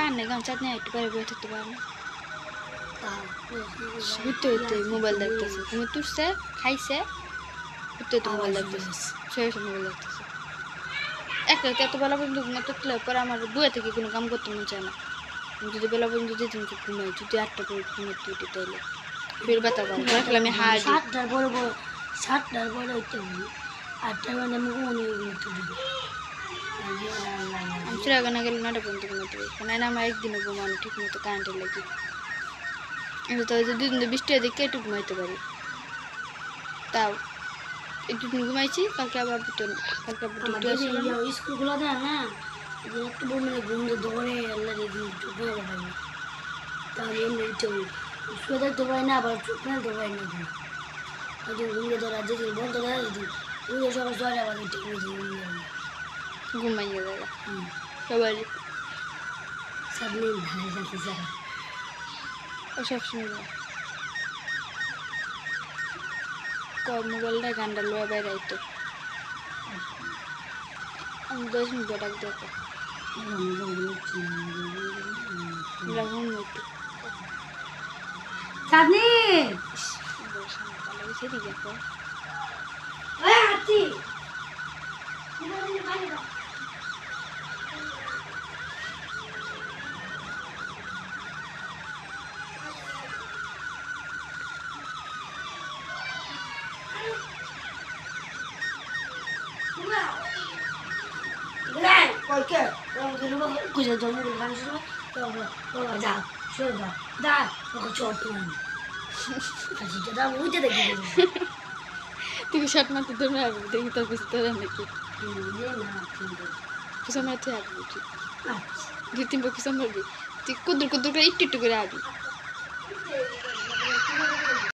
কার নেই গান চাঁদ নেই একটু পরে বই থাকতে পারে না ঘুরতে ঘুরতে মোবাইল দেখতেছে তুমি তুলছে খাইছে ঘুরতে তো মোবাইল দেখতেছে শুয়ে মোবাইল দেখতেছে এক রাতে এত বেলা পর্যন্ত ঘুমাতে তুলে পরে আমার বইয়ে থেকে কোনো কাম করতে মন চায় না যদি বেলা পর্যন্ত যেদিন ঘুমাই যদি 8টা পরে ঘুমাতে উঠি তাইলে ফের ব্যথা করে রাখলে আমি হার 7টার পরে 7টার পরে হইতে হবে 8টার মানে আমি ঘুমোনো ঘুমোতে দিবি আমি চিড়াখানা গেলে 9টা পর্যন্ত ঘুমাতে পারি কারণ আমার একদিনও ঘুমানো ঠিক মতো কারেন্টের লাগে কিন্তু তাই যে 2 দিন বৃষ্টি দেখে একটু ঘুমাইতে পারি তাও একটু ঘুমাইছি কালকে আবার স্কুলগুলো দেয় না একটু বললে ঘুম দৌড়ে আল্লাহ ঘুমাতে পারি না তাহলে এমনি শুয়ে থাকতে পারি না আবার চোখ ফেলতে পারি না ঘুমিয়ে ধরা যদি বন্ধ করা যদি সকাল 6টা বাজে ঠিক ঘুমাইয়ে দেয় সবাই সামনে ভালো থাকতে চায় সবসময় মোবাইলটা গানটা লোয়া বাইরে আইতো আমি 10 মিনিট ডাক দেখো রাহুল একটু চাঁদনি সেটি দেখো তুমি শর্ট মারতে ধরে আসবে দেখি তোর বুঝতে হবে নাকি কুসা মারতে আসবি তুই 2-3 বার কুসা মারবি তুই কুদুর কুদুর করে একটু একটু করে আসবি